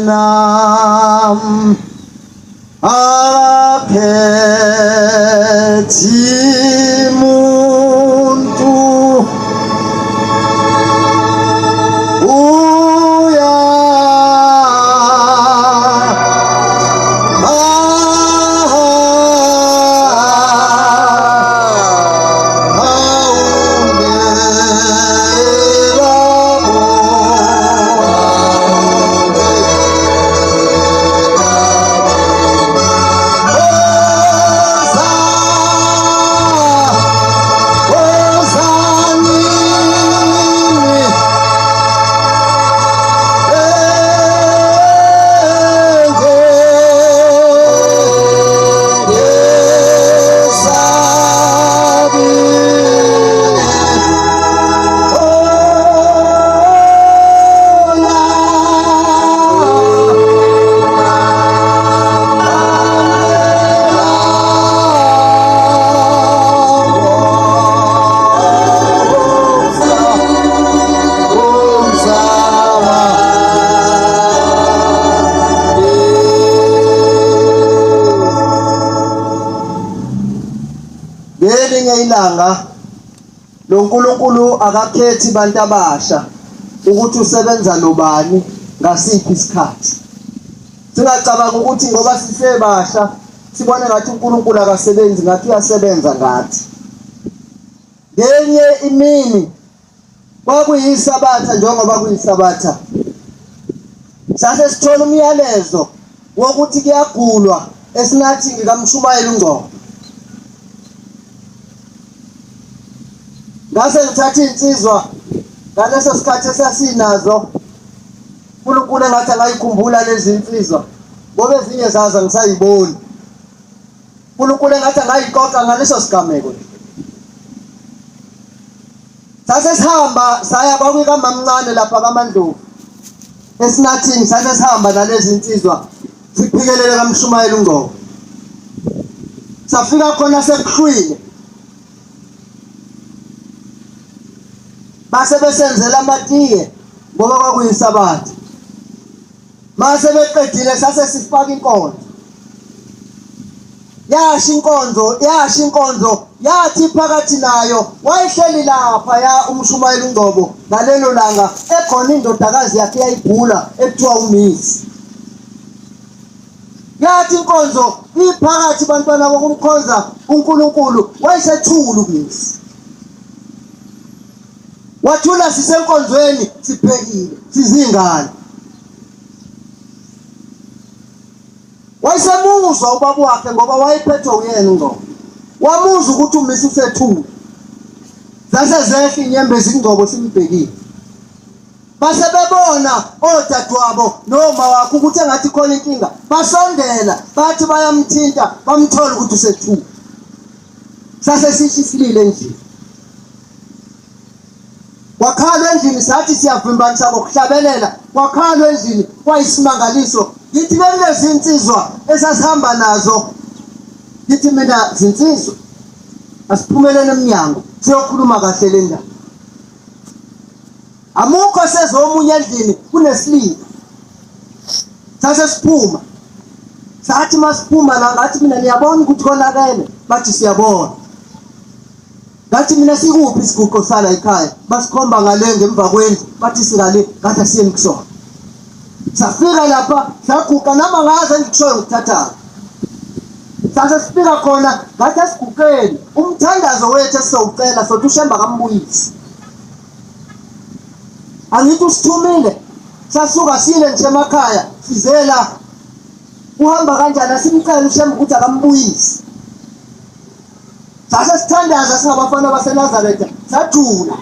Yenam akhethi muntu ilanga lo nkulunkulu akakhethi bantu abasha ukuthi usebenza nobani ngasiphi isikhathi. Singacabanga ukuthi ngoba sisebasha sibone ngathi uNkulunkulu akasebenzi ngathi uyasebenza ngathi. Ngenye imini kwakuyisabatha njengoba kuyisabatha sase sithola umyalezo wokuthi kuyagulwa esinathi ngikamshumayela uNgcobo. Ngase ngithatha insizwa ngaleso sikhathi esasinazo uNkulunkulu engathi angayikhumbula lezi insizwa ngoba ezinye zaza ngisayiboni. uNkulunkulu engathi angayixoxa ngaleso sigameko. Sase sihamba saya kwakuyikamamncane lapha kaMandlovu esinathini sase sihamba nalezi insizwa siphikelele kaMshumayela uNgcobo. Safika khona sekuhlwile base besenzela amatiye ngoba kwakuyisabatha. Mase beqedile sase sifaka inkonzo. Yasha inkonzo yathi phakathi nayo wayihleli lapha ya uMshumayela uNgcobo ngalelo langa ekhona indodakazi yakhe yayigula ekuthiwa uMisi. Yathi inkonzo iphakathi bantwana bokumkhonza uNkulunkulu wayisethula uMisi. Wathula sisenkonzweni siphekile sizingane. Wayesemuzwa ubaba wakhe ngoba wayephethwe uyena uNgcobo. Wamuzwa ukuthi uMisi usethula. Zase zehle inyembezi uNgcobo simbhekile. Base bebona odadewabo noma wakhe ukuthi engathi khona inkinga. Basondela bathi bayamthinta bamthola ukuthi usethula. Sase sishisilile nje. Wakhala endlini sathi siyavimbanisa ngokuhlabelela. Wakhala endlini kwayisimangaliso. Ngithi lezi insizwa esasihamba nazo ngithi mina zinsizwa asiphumelele eminyango siyokhuluma kahle le ndaba. Amukho sezomunye endlini kunesiliva. Sase siphuma. Sathi masiphuma la ngathi mina niyabona ukuthi konakele bathi siyabona. Ngathi mina sikuphi isiguqo sala ekhaya basikhomba ngale ngemva kwendlu bathi singale ngathi asiyeni kusona. Safika lapha saguqa nama ngaze ngikushoyo ngithatha. Sase sifika khona ngathi asiguqeni umthandazo wethu esizowucela sothi ushemba kambuyisi. Angithi usithumile sasuka sile nje emakhaya sizela uhamba kanjani asimcela ushemba ukuthi akambuyisi. Sase sithandaza singabafana baseNazaretha sathula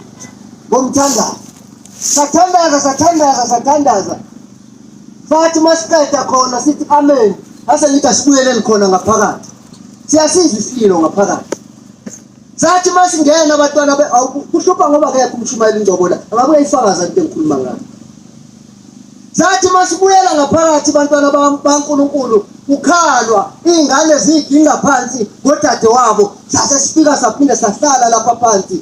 ngomthandazo. Sathandaza. Sathi masiqeda khona sithi amen. Ase ngithi asibuyeleni khona ngaphakathi. Siyasizwa isilo ngaphakathi. Sathi masingena abantwana kuhlupha ngoba akekho uMshumayela uNgcobo la. Angabuye ifakaza into engikhuluma ngayo. Sathi masibuyela ngaphakathi bantwana baNkulunkulu kukhalwa ingane ziginga phansi godade wabo. Sase sifika saphinde sahlala lapha phansi.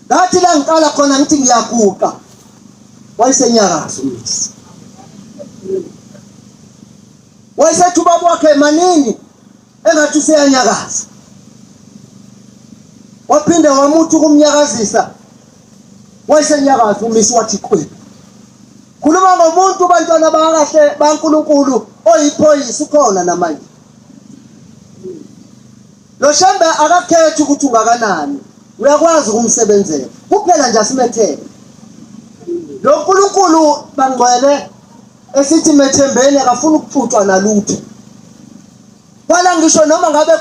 Ngathi la ngiqala khona ngithi ngiyaguqa. Wayesenyakazo uMisi. wayesethi ubaba wakhe maningi engathi useyanyakaza, waphinde wamuthi ukumnyakazisa, wayesenyakaza umisi wathi qhwebe. Khuluma ngomuntu bantwana bakahle baNkulunkulu oyiphoyisa ukhona namanje. Lo Shembe akakhethi ukuthi ungakanani, uyakwazi ukumsebenzela kuphela nje asimethele. Lo Nkulunkulu bangcwele esithi methembeni akafuna ukuxutshwa nalutho. Kwala ngisho noma ngabe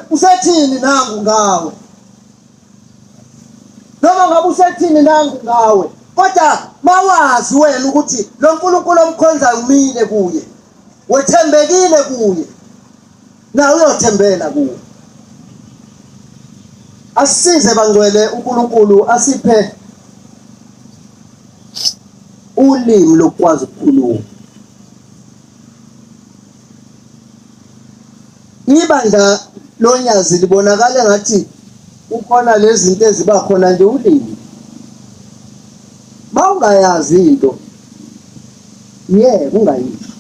usethini nangu ngawe, noma ngabe usethini nangu ngawe, kodwa mawazi wena ukuthi lo Nkulunkulu omkhonza umile kuye, wethembekile kuye, na uyothembela kuye. Asisize bangcwele uNkulunkulu asiphe ulimi lokwazi ukukhuluma. Ibandla lonyazi libonakala ngathi ukhona lezi zinto eziba khona nje ulimi. Mawungayazi into ungayisho,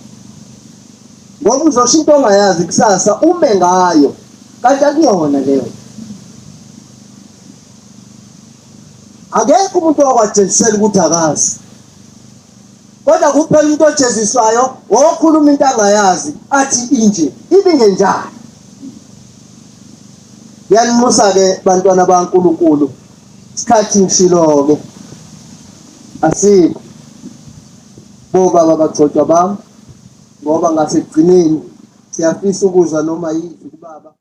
ngoba uzosho into ongayazi kusasa ume ngayo, kanti akuyona leyo. Akekho umuntu owakwajelisela ukuthi akazi, kodwa kuphela umuntu ojeziswayo wokhuluma into angayazi athi inje ibingenjani. Yanimusa-ke bantwana baNkulunkulu, isikhathi ngishilo-ke asikho bobaba bagcotshwa bami, ngoba ngasekugcineni siyafisa ukuzwa noma yiphi kubaba.